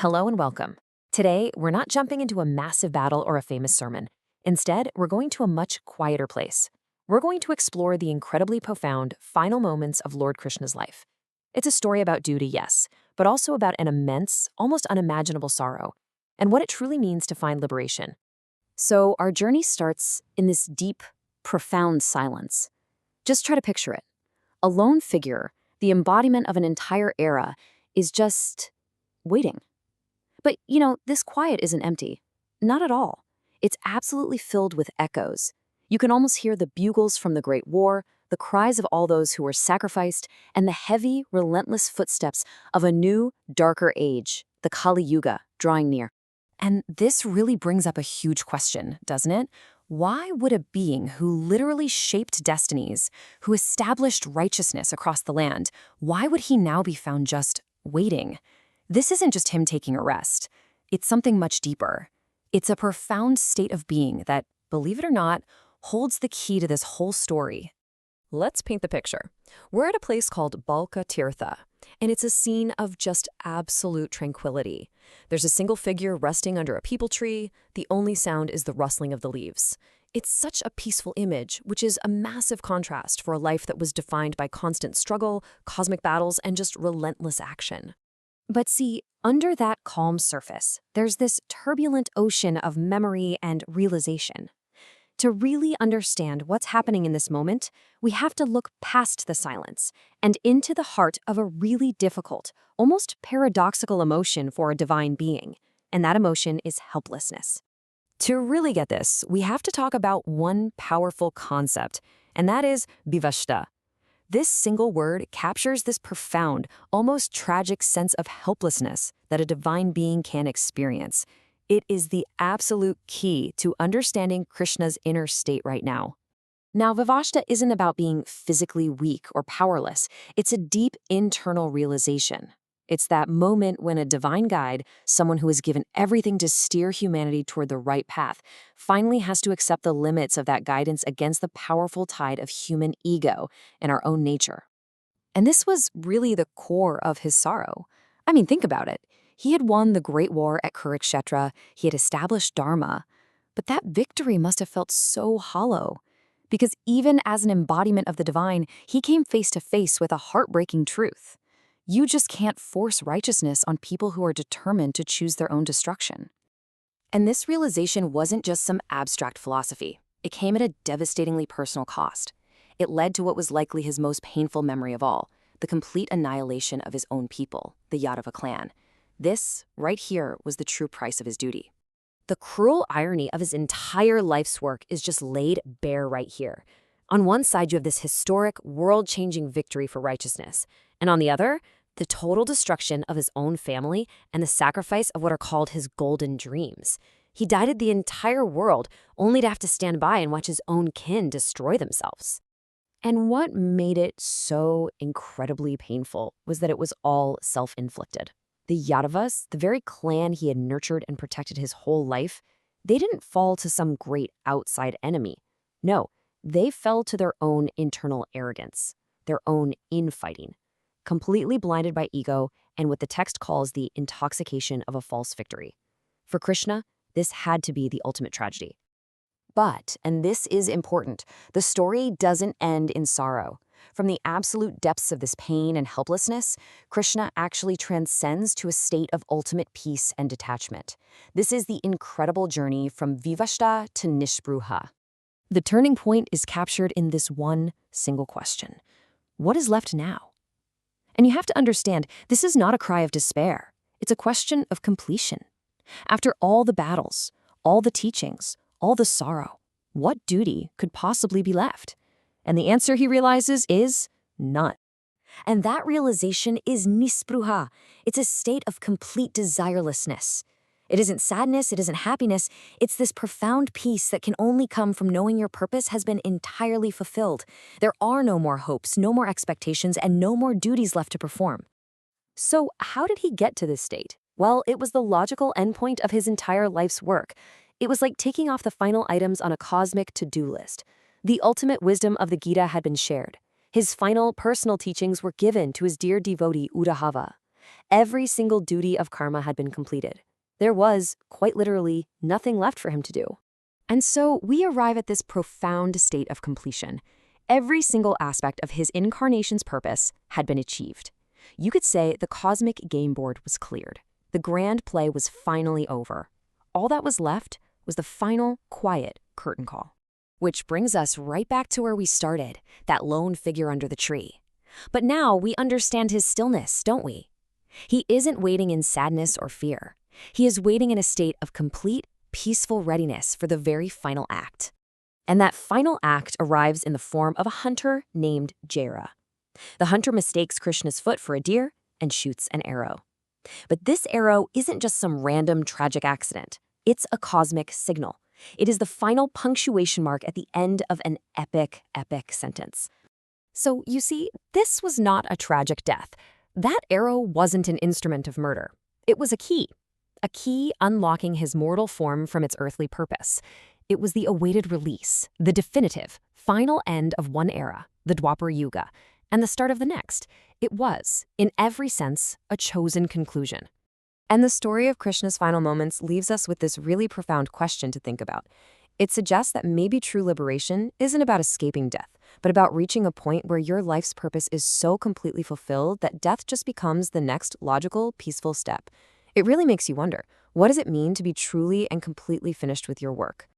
Hello and welcome. Today, we're not jumping into a massive battle or a famous sermon. Instead, we're going to a much quieter place. We're going to explore the incredibly profound final moments of Lord Krishna's life. It's a story about duty, yes, but also about an immense, almost unimaginable sorrow, and what it truly means to find liberation. So, our journey starts in this deep, profound silence. Just try to picture it. A lone figure, the embodiment of an entire era, is just waiting. But, this quiet isn't empty. Not at all. It's absolutely filled with echoes. You can almost hear the bugles from the Great War, the cries of all those who were sacrificed, and the heavy, relentless footsteps of a new, darker age, the Kali Yuga, drawing near. And this really brings up a huge question, doesn't it? Why would a being who literally shaped destinies, who established righteousness across the land, why would he now be found just waiting? This isn't just him taking a rest. It's something much deeper. It's a profound state of being that, believe it or not, holds the key to this whole story. Let's paint the picture. We're at a place called Balka Tirtha, and it's a scene of just absolute tranquility. There's a single figure resting under a peepal tree. The only sound is the rustling of the leaves. It's such a peaceful image, which is a massive contrast for a life that was defined by constant struggle, cosmic battles, and just relentless action. But see, under that calm surface, there's this turbulent ocean of memory and realization. To really understand what's happening in this moment, we have to look past the silence and into the heart of a really difficult, almost paradoxical emotion for a divine being, and that emotion is helplessness. To really get this, we have to talk about one powerful concept, and that is vivashta. This single word captures this profound, almost tragic sense of helplessness that a divine being can experience. It is the absolute key to understanding Krishna's inner state right now. Now, vivashta isn't about being physically weak or powerless. It's a deep internal realization. It's that moment when a divine guide, someone who has given everything to steer humanity toward the right path, finally has to accept the limits of that guidance against the powerful tide of human ego and our own nature. And this was really the core of his sorrow. I mean, think about it. He had won the Great War at Kurukshetra, he had established Dharma, but that victory must have felt so hollow. Because even as an embodiment of the divine, he came face to face with a heartbreaking truth. You just can't force righteousness on people who are determined to choose their own destruction. And this realization wasn't just some abstract philosophy. It came at a devastatingly personal cost. It led to what was likely his most painful memory of all, the complete annihilation of his own people, the Yadava clan. This, right here, was the true price of his duty. The cruel irony of his entire life's work is just laid bare right here. On one side, you have this historic, world-changing victory for righteousness, and on the other, the total destruction of his own family and the sacrifice of what are called his golden dreams. He guided the entire world only to have to stand by and watch his own kin destroy themselves. And what made it so incredibly painful was that it was all self-inflicted. The Yadavas, the very clan he had nurtured and protected his whole life, they didn't fall to some great outside enemy. No, they fell to their own internal arrogance, their own infighting, completely blinded by ego and what the text calls the intoxication of a false victory. For Krishna, this had to be the ultimate tragedy. But, and this is important, the story doesn't end in sorrow. From the absolute depths of this pain and helplessness, Krishna actually transcends to a state of ultimate peace and detachment. This is the incredible journey from vivashta to nishpruha. The turning point is captured in this one single question. What is left now? And you have to understand, this is not a cry of despair. It's a question of completion. After all the battles, all the teachings, all the sorrow, what duty could possibly be left? And the answer, he realizes, is none. And that realization is nispruha. It's a state of complete desirelessness. It isn't sadness, it isn't happiness. It's this profound peace that can only come from knowing your purpose has been entirely fulfilled. There are no more hopes, no more expectations, and no more duties left to perform. So how did he get to this state? Well, it was the logical endpoint of his entire life's work. It was like taking off the final items on a cosmic to-do list. The ultimate wisdom of the Gita had been shared. His final personal teachings were given to his dear devotee Uddhava. Every single duty of karma had been completed. There was, quite literally, nothing left for him to do. And so we arrive at this profound state of completion. Every single aspect of his incarnation's purpose had been achieved. You could say the cosmic game board was cleared. The grand play was finally over. All that was left was the final, quiet curtain call. Which brings us right back to where we started, that lone figure under the tree. But now we understand his stillness, don't we? He isn't waiting in sadness or fear. He is waiting in a state of complete, peaceful readiness for the very final act. And that final act arrives in the form of a hunter named Jera. The hunter mistakes Krishna's foot for a deer and shoots an arrow. But this arrow isn't just some random tragic accident. It's a cosmic signal. It is the final punctuation mark at the end of an epic, epic sentence. So, you see, this was not a tragic death. That arrow wasn't an instrument of murder. It was a key unlocking his mortal form from its earthly purpose. It was the awaited release, the definitive, final end of one era, the Dwapara Yuga, and the start of the next. It was, in every sense, a chosen conclusion. And the story of Krishna's final moments leaves us with this really profound question to think about. It suggests that maybe true liberation isn't about escaping death, but about reaching a point where your life's purpose is so completely fulfilled that death just becomes the next logical, peaceful step. It really makes you wonder, what does it mean to be truly and completely finished with your work?